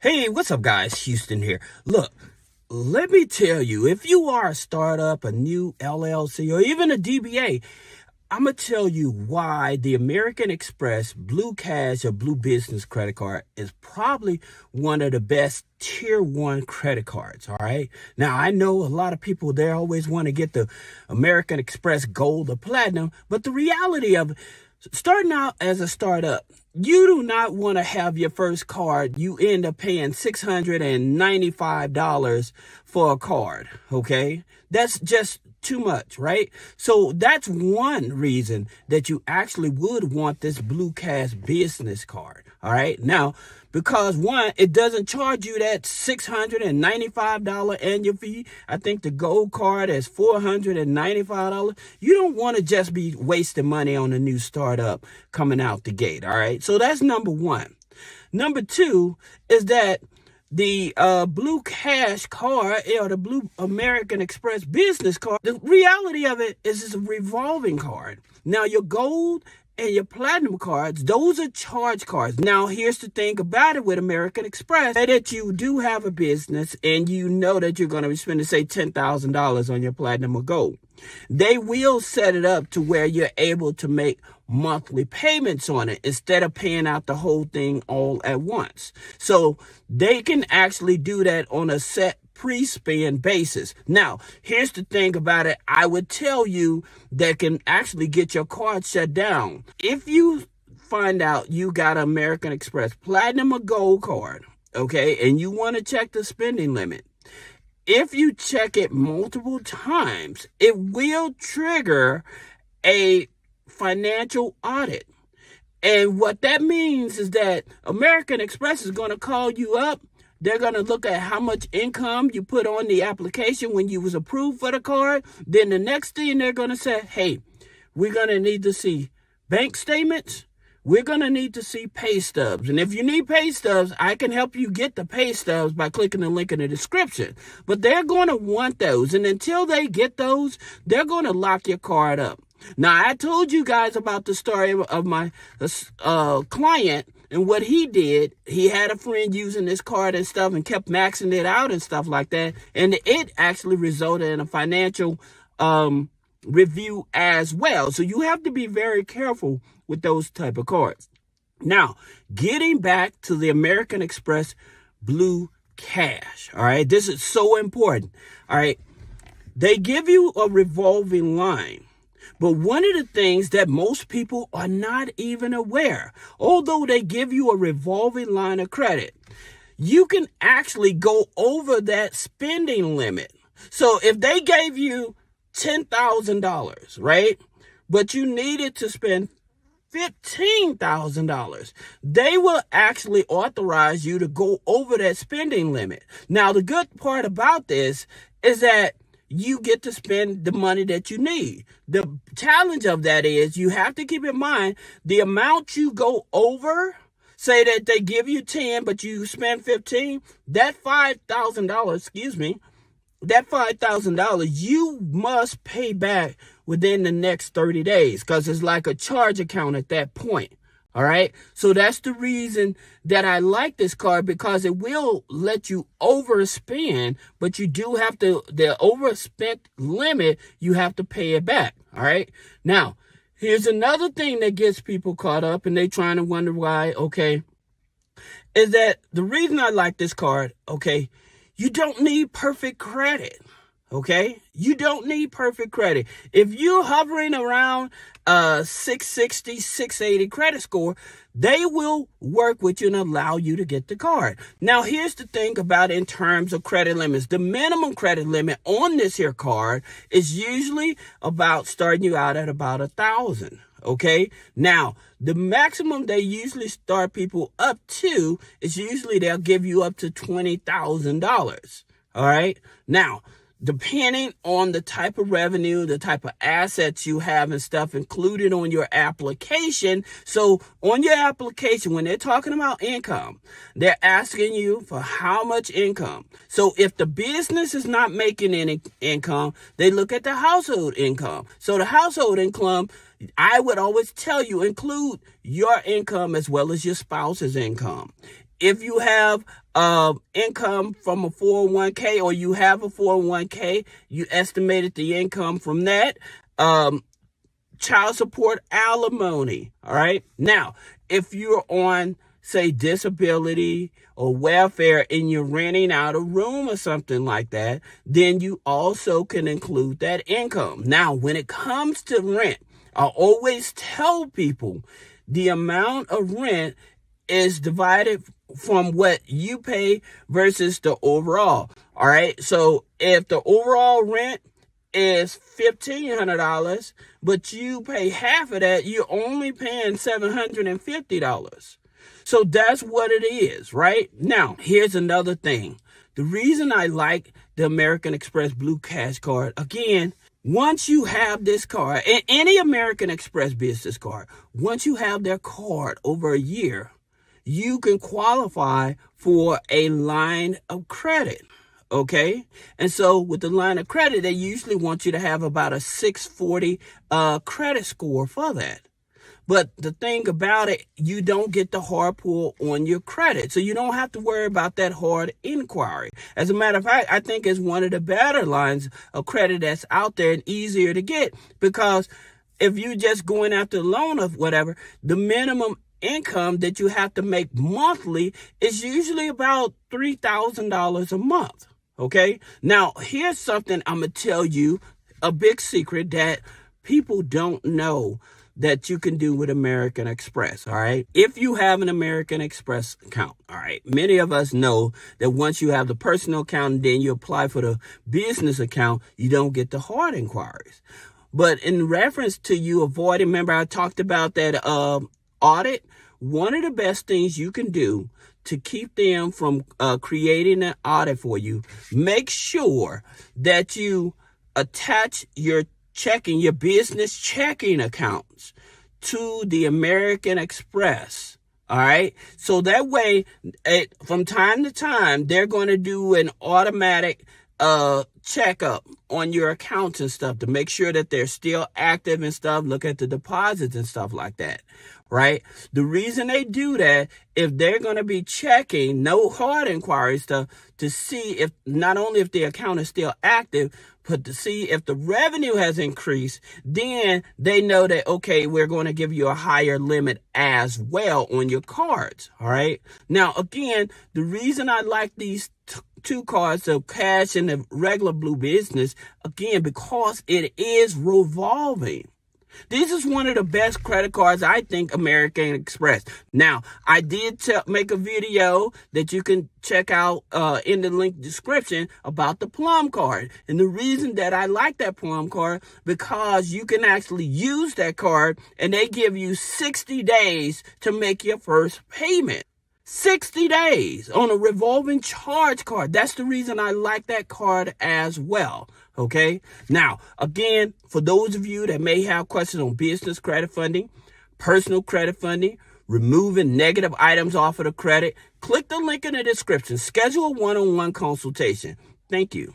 Hey, what's up, guys? Houston here. Look, let me tell you, if you are a startup, a new LLC, or even a DBA, I'm going to tell you why the American Express Blue Cash or Blue Business credit card is probably one of the best tier one credit cards, all right? Now, I know a lot of people, they always want to get the American Express Gold or Platinum, but the reality of it, starting out as a startup, you do not want to have your first card. You end up paying $695 for a card, okay? That's just too much, right? So that's one reason that you actually would want this Blue Cash business card, all right? Now, because one, it doesn't charge you that $695 annual fee. I think the gold card is $495. You don't want to just be wasting money on a new startup coming out the gate, all right? So that's number one. Number two is that the Blue Cash card or the Blue American Express business card, the reality of it is it's a revolving card. Now, your gold and your platinum cards, those are charge cards. Now, here's the thing about it with American Express, that you do have a business and you know that you're going to be spending, say, $10,000 on your platinum or gold. They will set it up to where you're able to make monthly payments on it instead of paying out the whole thing all at once. So they can actually do that on a set pre-spend basis. Now, here's the thing about it. I would tell you that can actually get your card shut down. If you find out you got an American Express Platinum or Gold card, okay, and you want to check the spending limit, if you check it multiple times, it will trigger a financial audit. And what that means is that American Express is going to call you up. They're going to look at how much income you put on the application when you was approved for the card. Then the next thing they're going to say, hey, we're going to need to see bank statements. We're going to need to see pay stubs. And if you need pay stubs, I can help you get the pay stubs by clicking the link in the description. But they're going to want those. And until they get those, they're going to lock your card up. Now, I told you guys about the story of my client and what he did. He had a friend using this card and stuff and kept maxing it out and stuff like that. And it actually resulted in a financial review as well. So you have to be very careful with those type of cards. Now, getting back to the American Express Blue Cash, all right? This is so important, all right? They give you a revolving line. But one of the things that most people are not even aware, although they give you a revolving line of credit, you can actually go over that spending limit. So if they gave you $10,000, right, but you needed to spend $15,000, they will actually authorize you to go over that spending limit. Now, the good part about this is that you get to spend the money that you need. The challenge of that is you have to keep in mind the amount you go over. Say that they give you 10, but you spend 15, that $5,000, that $5,000 you must pay back within the next 30 days because it's like a charge account at that point. All right. So that's the reason that I like this card, because it will let you overspend, but you do have to, the overspent limit, you have to pay it back. All right. Now, here's another thing that gets people caught up and they trying to wonder why. Okay. Is that the reason I like this card? Okay. You don't need perfect credit. Okay. You don't need perfect credit. If you're hovering around 660, 680 credit score, they will work with you and allow you to get the card. Now, here's the thing about in terms of credit limits. The minimum credit limit on this here card is usually about starting you out at about 1,000. Okay. Now, the maximum they usually start people up to is usually they'll give you up to $20,000. All right. Now, depending on the type of revenue, the type of assets you have and stuff included on your application. So on your application, when they're talking about income, they're asking you for how much income. So if the business is not making any income, they look at the household income. So the household income, I would always tell you, include your income as well as your spouse's income. If you have income from a 401k, or you have a 401k, you estimated the income from that. Child support, alimony. All right. Now, if you're on, say, disability or welfare and you're renting out a room or something like that, then you also can include that income. Now, when it comes to rent, I always tell people the amount of rent is divided from what you pay versus the overall. All right. So if the overall rent is $1,500, but you pay half of that, you're only paying $750. So that's what it is, right? Now, here's another thing. The reason I like the American Express Blue Cash card, again, once you have this card, any American Express business card, once you have their card over a year, you can qualify for a line of credit. Okay. And so with the line of credit, they usually want you to have about a 640 credit score for that. But the thing about it, you don't get the hard pull on your credit. So you don't have to worry about that hard inquiry. As a matter of fact, I think it's one of the better lines of credit that's out there and easier to get, because if you're just going after a loan or whatever, the minimum income that you have to make monthly is usually about $3,000 a month. Okay. Now, here's something I'm going to tell you, a big secret that people don't know that you can do with American Express. All right. If you have an American Express account, all right, many of us know that once you have the personal account and then you apply for the business account, you don't get the hard inquiries. But in reference to you avoiding, remember I talked about that audit. One of the best things you can do to keep them from creating an audit for you, make sure that you attach your business checking accounts to the American Express. All right. So that way, from time to time, they're going to do an automatic checkup on your accounts and stuff to make sure that they're still active and stuff. Look at the deposits and stuff like that. Right. The reason they do that, if they're going to be checking no hard inquiry stuff to see if not only if the account is still active, but to see if the revenue has increased, then they know that, okay, we're going to give you a higher limit as well on your cards. All right. Now, again, the reason I like these two cards, the cash and the regular Blue Business, again, because it is revolving. This is one of the best credit cards, I think, American Express. Now, I did make a video that you can check out in the link description about the Plum card. And the reason that I like that Plum card, because you can actually use that card and they give you 60 days to make your first payment. 60 days on a revolving charge card. That's the reason I like that card as well. Okay. Now, again, for those of you that may have questions on business credit funding, personal credit funding, removing negative items off of the credit, click the link in the description. Schedule a one-on-one consultation. Thank you.